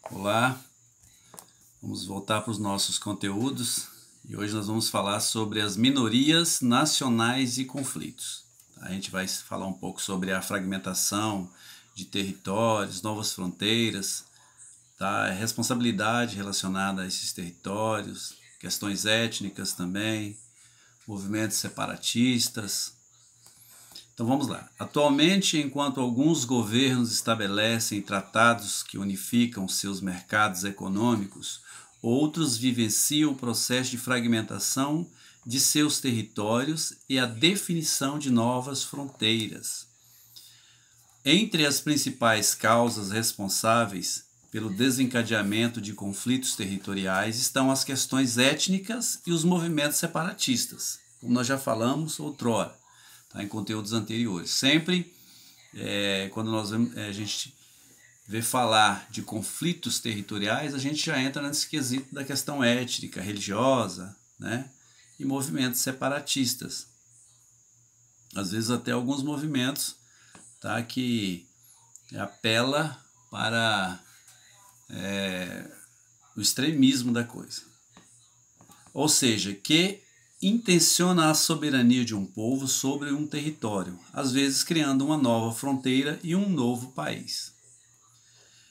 Olá, vamos voltar para os nossos conteúdos e hoje nós vamos falar sobre as minorias nacionais e conflitos. A gente vai falar um pouco sobre a fragmentação de territórios, novas fronteiras, tá? Responsabilidade relacionada a esses territórios, questões étnicas também, movimentos separatistas. Então vamos lá. Atualmente, enquanto alguns governos estabelecem tratados que unificam seus mercados econômicos, outros vivenciam o processo de fragmentação de seus territórios e a definição de novas fronteiras. Entre as principais causas responsáveis pelo desencadeamento de conflitos territoriais estão as questões étnicas e os movimentos separatistas, como nós já falamos outrora. Tá, em conteúdos anteriores. Sempre quando a gente vê falar de conflitos territoriais, a gente já entra nesse quesito da questão étnica, religiosa, né? E movimentos separatistas. Às vezes até alguns movimentos, tá, que apela para o extremismo da coisa. Ou seja, que intenciona a soberania de um povo sobre um território, às vezes criando uma nova fronteira e um novo país.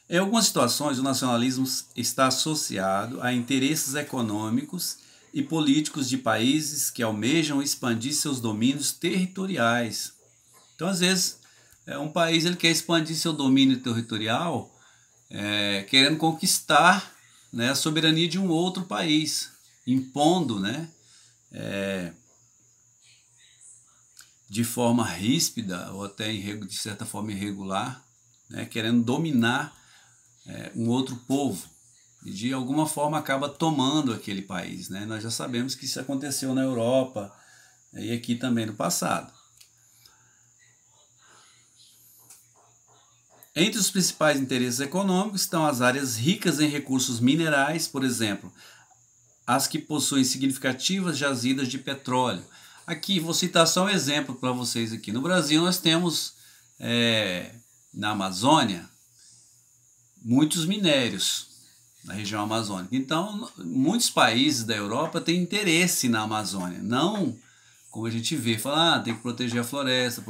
Em algumas situações, o nacionalismo está associado a interesses econômicos e políticos de países que almejam expandir seus domínios territoriais. Então, às vezes, um país ele quer expandir seu domínio territorial, querendo conquistar, né, a soberania de um outro país, impondo, né, de forma ríspida ou até de certa forma irregular, né, querendo dominar um outro povo e de alguma forma acaba tomando aquele país, né? Nós já sabemos que isso aconteceu na Europa e aqui também no passado. Entre os principais interesses econômicos estão as áreas ricas em recursos minerais, por exemplo, as que possuem significativas jazidas de petróleo. Aqui vou citar só um exemplo para vocês aqui. No Brasil nós temos, na Amazônia, muitos minérios na região amazônica. Então, muitos países da Europa têm interesse na Amazônia. Não como a gente vê, falar, tem que proteger a floresta,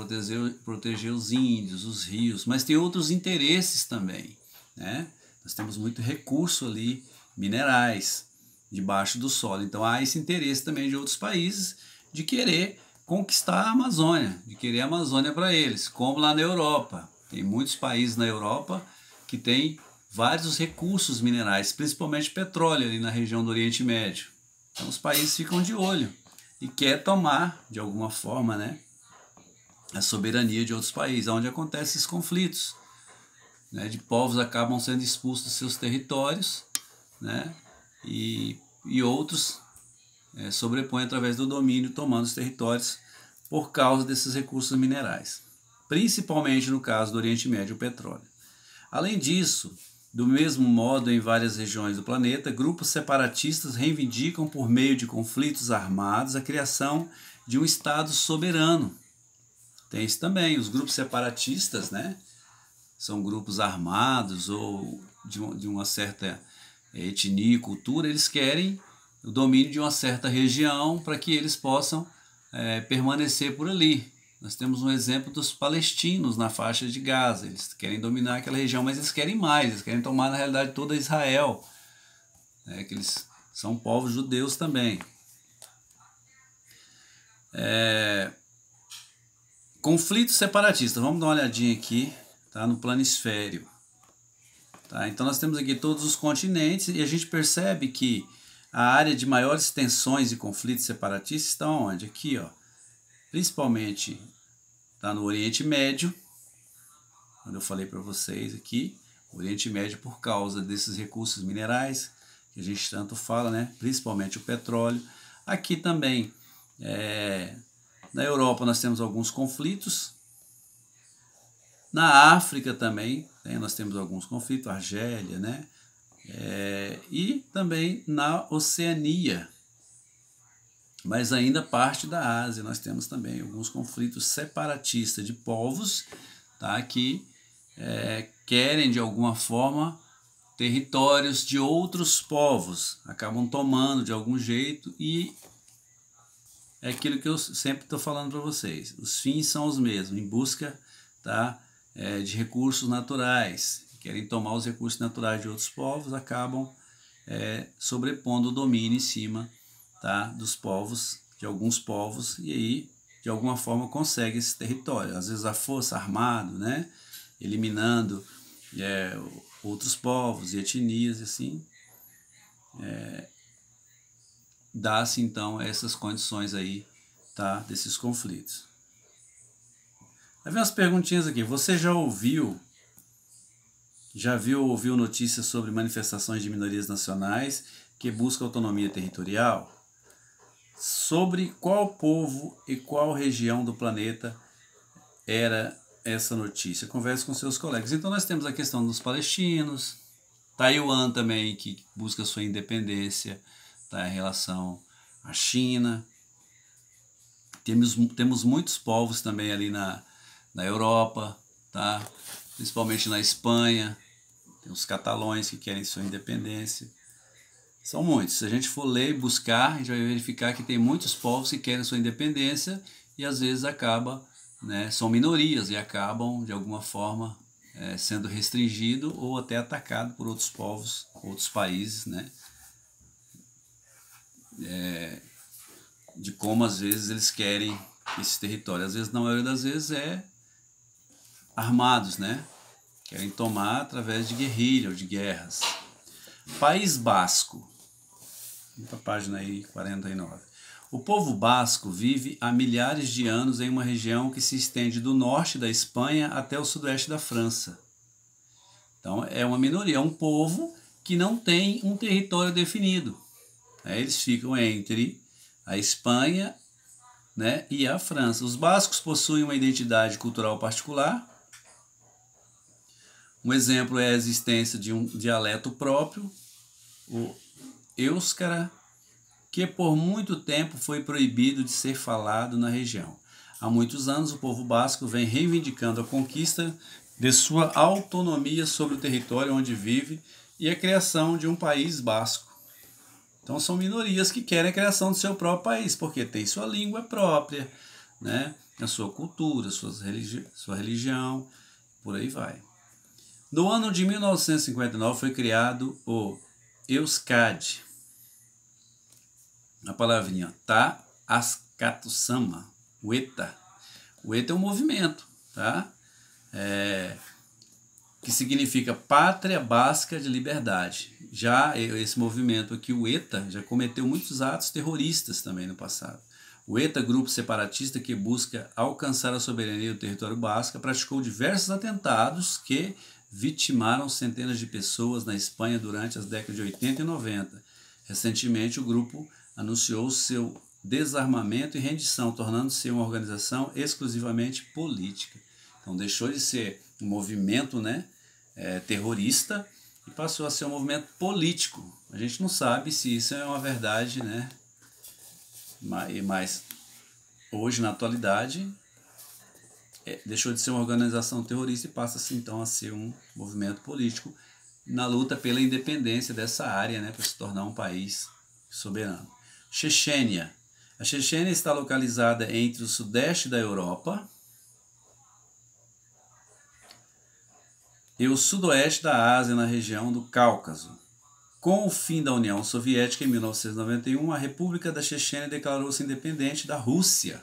proteger os índios, os rios, mas tem outros interesses também, né? Nós temos muito recurso ali, minerais, debaixo do solo. Então há esse interesse também de outros países de querer conquistar a Amazônia, de querer a Amazônia para eles, como lá na Europa. Tem muitos países na Europa que têm vários recursos minerais, principalmente petróleo ali na região do Oriente Médio. Então os países ficam de olho e quer tomar, de alguma forma, né, a soberania de outros países, onde acontecem esses conflitos, né, de povos acabam sendo expulsos dos seus territórios, né, e outros sobrepõem através do domínio, tomando os territórios por causa desses recursos minerais, principalmente no caso do Oriente Médio, o petróleo. Além disso, do mesmo modo, em várias regiões do planeta, grupos separatistas reivindicam, por meio de conflitos armados, a criação de um Estado soberano. Tem isso também, os grupos separatistas, né, são grupos armados ou de uma certa etnia e cultura, eles querem o domínio de uma certa região para que eles possam permanecer por ali. Nós temos um exemplo dos palestinos na faixa de Gaza. Eles querem dominar aquela região, mas eles querem mais. Eles querem tomar, na realidade, toda Israel. Que eles são povos judeus também. Conflitos separatistas. Vamos dar uma olhadinha aqui, tá, no planisfério. Tá? Então nós temos aqui todos os continentes e a gente percebe que a área de maiores tensões e conflitos separatistas está onde? Aqui, ó. Principalmente está no Oriente Médio, quando eu falei para vocês aqui, o Oriente Médio por causa desses recursos minerais que a gente tanto fala, né? Principalmente o petróleo. Aqui também, na Europa nós temos alguns conflitos, na África também, nós temos alguns conflitos, Argélia, né? E também na Oceania, mas ainda parte da Ásia nós temos também alguns conflitos separatistas de povos, tá, que querem de alguma forma territórios de outros povos, acabam tomando de algum jeito, e é aquilo que eu sempre estou falando para vocês. Os fins são os mesmos, em busca, tá, de recursos naturais. Querem tomar os recursos naturais de outros povos, acabam sobrepondo o domínio em cima, tá, dos povos, de alguns povos, e aí de alguma forma consegue esse território. Às vezes a força armado, né, eliminando outros povos e etnias, assim, dá-se então essas condições aí, tá, desses conflitos. Aí vem umas perguntinhas aqui. Você já ouviu ou ouviu notícias sobre manifestações de minorias nacionais que buscam autonomia territorial? Sobre qual povo e qual região do planeta era essa notícia? Converse com seus colegas. Então nós temos a questão dos palestinos, Taiwan também, que busca sua independência, tá, em relação à China. Temos muitos povos também ali na Europa, tá? Principalmente na Espanha. Tem os catalões que querem sua independência. São muitos. Se a gente for ler e buscar, a gente vai verificar que tem muitos povos que querem sua independência e às vezes acaba, né, são minorias e acabam de alguma forma sendo restringido ou até atacado por outros povos, outros países, né? De como às vezes eles querem esse território. Às vezes, na maioria das vezes, armados, né? Querem tomar através de guerrilha ou de guerras. País Basco. Para a página aí 49. O povo basco vive há milhares de anos em uma região que se estende do norte da Espanha até o sudoeste da França. Então é uma minoria, é um povo que não tem um território definido. Eles ficam entre a Espanha, né, e a França. Os bascos possuem uma identidade cultural particular. Um exemplo é a existência de um dialeto próprio, o Éuscara, que por muito tempo foi proibido de ser falado na região. Há muitos anos o povo basco vem reivindicando a conquista de sua autonomia sobre o território onde vive e a criação de um país basco. Então são minorias que querem a criação do seu próprio país, porque tem sua língua própria, né, a sua cultura, sua religião, por aí vai. No ano de 1959 foi criado o Euskadi. A palavrinha tá, Askatusama, o ETA. O ETA é um movimento, tá? Que significa Pátria Basca de Liberdade. Já esse movimento aqui, o ETA, já cometeu muitos atos terroristas também no passado. O ETA, grupo separatista que busca alcançar a soberania do território basco, praticou diversos atentados que vitimaram centenas de pessoas na Espanha durante as décadas de 80 e 90. Recentemente, o grupo anunciou seu desarmamento e rendição, tornando-se uma organização exclusivamente política. Então deixou de ser um movimento, né, terrorista e passou a ser um movimento político. A gente não sabe se isso é uma verdade, né? Mas hoje, na atualidade, deixou de ser uma organização terrorista e passa-se então a ser um movimento político na luta pela independência dessa área, né, para se tornar um país soberano. Chechênia. A Chechênia está localizada entre o sudeste da Europa e o sudoeste da Ásia, na região do Cáucaso. Com o fim da União Soviética, em 1991, a República da Chechênia declarou-se independente da Rússia.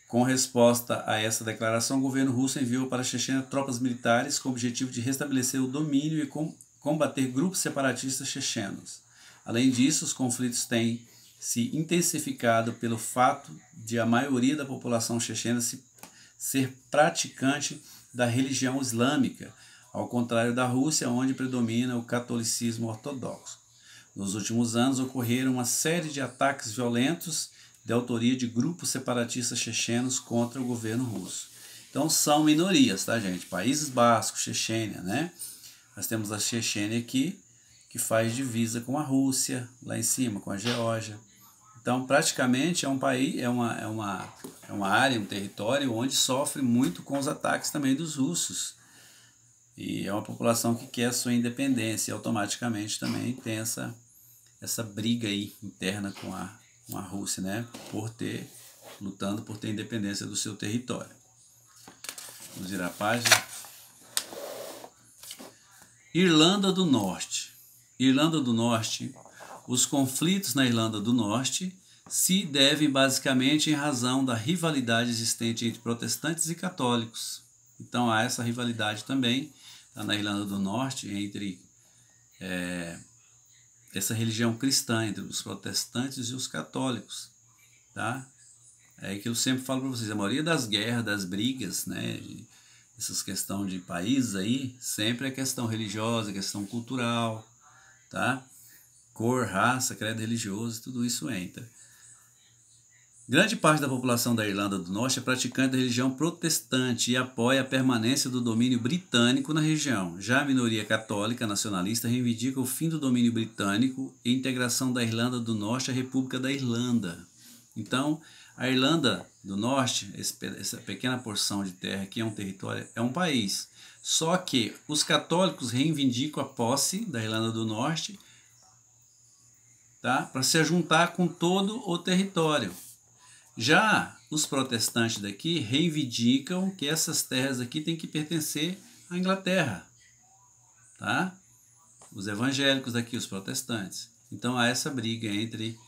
Com resposta a essa declaração, o governo russo enviou para a Chechênia tropas militares com o objetivo de restabelecer o domínio e combater grupos separatistas chechenos. Além disso, os conflitos têm se intensificado pelo fato de a maioria da população chechena ser praticante da religião islâmica, ao contrário da Rússia, onde predomina o catolicismo ortodoxo. Nos últimos anos ocorreram uma série de ataques violentos de autoria de grupos separatistas chechenos contra o governo russo. Então são minorias, tá, gente? Países Bascos, Chechênia, né? Nós temos a Chechênia aqui, que faz divisa com a Rússia, lá em cima, com a Geórgia. Então, praticamente é um país, é uma área, um território onde sofre muito com os ataques também dos russos. E é uma população que quer a sua independência e automaticamente também tem essa briga aí interna com a Rússia, né? Lutando por ter independência do seu território. Vamos virar a página. Irlanda do Norte. Irlanda do Norte. Os conflitos na Irlanda do Norte se devem basicamente em razão da rivalidade existente entre protestantes e católicos. Então há essa rivalidade também na Irlanda do Norte entre essa religião cristã, entre os protestantes e os católicos, tá? É que eu sempre falo para vocês, a maioria das guerras, das brigas, né, essas questões de países aí, sempre é questão religiosa, questão cultural, tá? Cor, raça, credo religioso, tudo isso entra. Grande parte da população da Irlanda do Norte é praticante da religião protestante e apoia a permanência do domínio britânico na região. Já a minoria católica nacionalista reivindica o fim do domínio britânico e a integração da Irlanda do Norte à República da Irlanda. Então, a Irlanda do Norte, essa pequena porção de terra que é um território, é um país. Só que os católicos reivindicam a posse da Irlanda do Norte, tá? Para se juntar com todo o território. Já os protestantes daqui reivindicam que essas terras aqui têm que pertencer à Inglaterra, tá? Os evangélicos daqui, os protestantes. Então há essa briga entre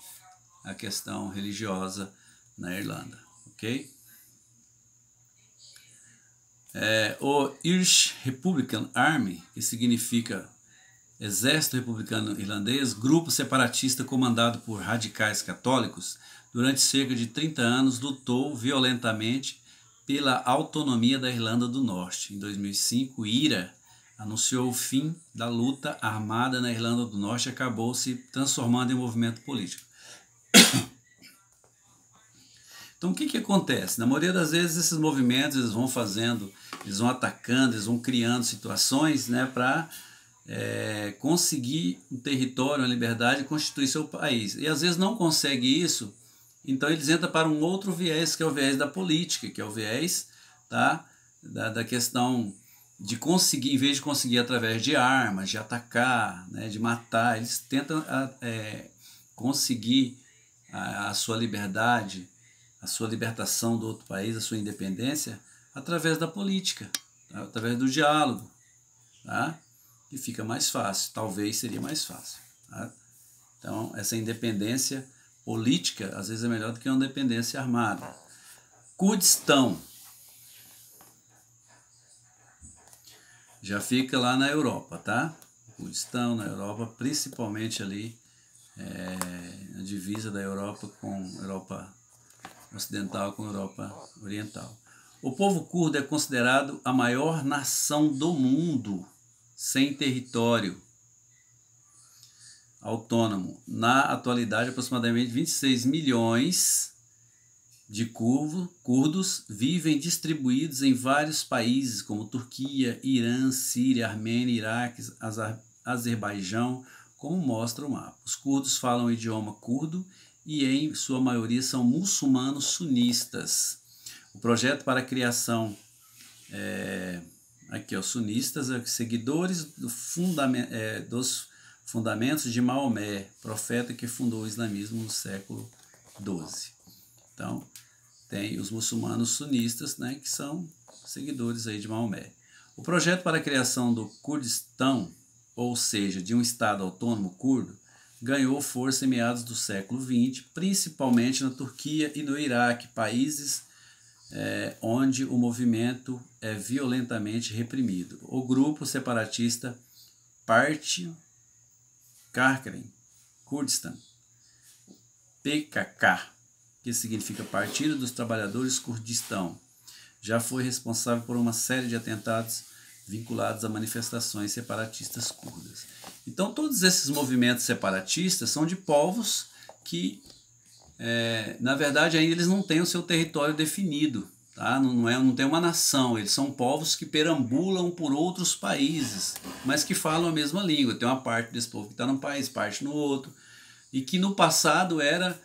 a questão religiosa na Irlanda, ok? O Irish Republican Army, que significa Exército Republicano Irlandês, grupo separatista comandado por radicais católicos, durante cerca de 30 anos lutou violentamente pela autonomia da Irlanda do Norte. Em 2005, IRA anunciou o fim da luta armada na Irlanda do Norte e acabou se transformando em movimento político. Então o que acontece? Na maioria das vezes esses movimentos eles vão fazendo, eles vão atacando, eles vão criando situações, né, para conseguir um território, uma liberdade e constituir seu país. E às vezes não consegue isso, então eles entram para um outro viés, que é o viés da política, que é o viés, tá, da questão de conseguir, em vez de conseguir através de armas, de atacar, né, de matar, eles tentam conseguir a sua liberdade, a sua libertação do outro país, a sua independência, através da política, tá? Através do diálogo, tá? E fica mais fácil, talvez seria mais fácil, tá? Então, essa independência política, às vezes é melhor do que uma independência armada. Kurdistão já fica lá na Europa, tá? Kurdistão na Europa, principalmente ali a divisa da Europa com a Europa ocidental com a Europa oriental. O povo curdo é considerado a maior nação do mundo sem território autônomo. Na atualidade, aproximadamente 26 milhões de curdos vivem distribuídos em vários países, como Turquia, Irã, Síria, Armênia, Iraque, Azerbaijão, como mostra o mapa. Os curdos falam o idioma curdo e, em sua maioria, são muçulmanos sunistas. O projeto para a criação sunistas, seguidores dos fundamentos de Maomé, profeta que fundou o islamismo no século XII. Então, tem os muçulmanos sunistas, né, que são seguidores aí de Maomé. O projeto para a criação do Kurdistão, ou seja, de um Estado autônomo curdo, ganhou força em meados do século XX, principalmente na Turquia e no Iraque, países onde o movimento é violentamente reprimido. O grupo separatista Parti Karakum Kurdistan, PKK, que significa Partido dos Trabalhadores Kurdistão, já foi responsável por uma série de atentados vinculados a manifestações separatistas curdas. Então, todos esses movimentos separatistas são de povos que, na verdade, ainda eles não têm o seu território definido, tá? Não tem uma nação, eles são povos que perambulam por outros países, mas que falam a mesma língua. Tem uma parte desse povo que está num país, parte no outro, e que no passado era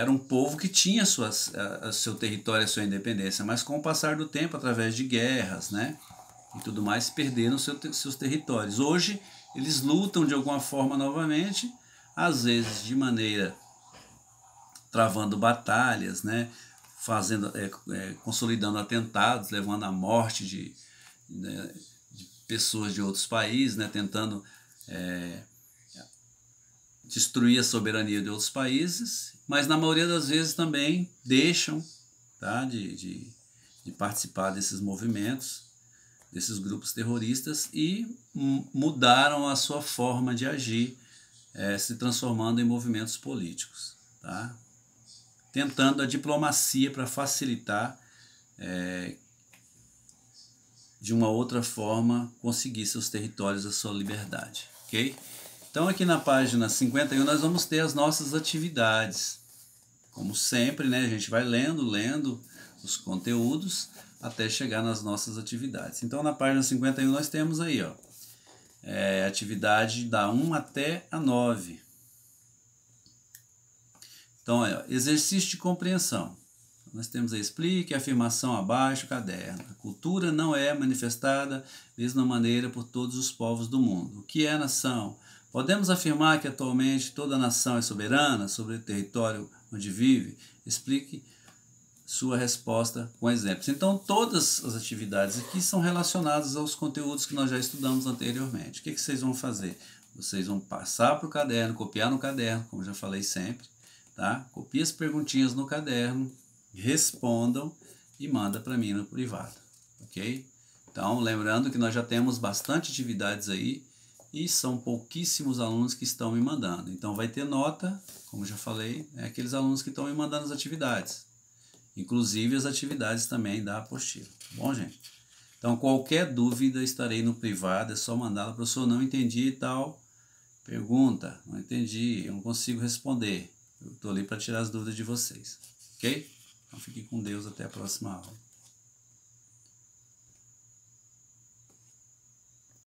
um povo que tinha seu território, a sua independência, mas com o passar do tempo, através de guerras, né, e tudo mais, perderam seus territórios. Hoje, eles lutam de alguma forma novamente, às vezes de maneira travando batalhas, né? Fazendo, consolidando atentados, levando à morte de pessoas de outros países, né? Tentando destruir a soberania de outros países, mas na maioria das vezes também deixam, tá, de participar desses movimentos, desses grupos terroristas, e mudaram a sua forma de agir, se transformando em movimentos políticos, tá? Tentando a diplomacia para facilitar, de uma outra forma, conseguir seus territórios, a sua liberdade, ok? Então aqui na página 51 nós vamos ter as nossas atividades. Como sempre, né, a gente vai lendo os conteúdos até chegar nas nossas atividades. Então na página 51 nós temos aí, ó, atividade da 1 até a 9. Então, exercício de compreensão. Nós temos aí, explique a afirmação abaixo, caderno. A cultura não é manifestada da mesma maneira por todos os povos do mundo. O que é nação? Podemos afirmar que atualmente toda nação é soberana sobre o território onde vive? Explique sua resposta com exemplos. Então, todas as atividades aqui são relacionadas aos conteúdos que nós já estudamos anteriormente. O que vocês vão fazer? Vocês vão passar para o caderno, copiar no caderno, como já falei sempre, tá? Copie as perguntinhas no caderno, respondam e manda para mim no privado, ok? Então, lembrando que nós já temos bastante atividades aí e são pouquíssimos alunos que estão me mandando. Então, vai ter nota, como já falei, aqueles alunos que estão me mandando as atividades, inclusive as atividades também da apostila, tá bom, gente? Então, qualquer dúvida, estarei no privado, é só mandar, professor, não entendi e tal, pergunta, não entendi, eu não consigo responder, eu estou ali para tirar as dúvidas de vocês, ok? Então, fiquem com Deus, até a próxima aula.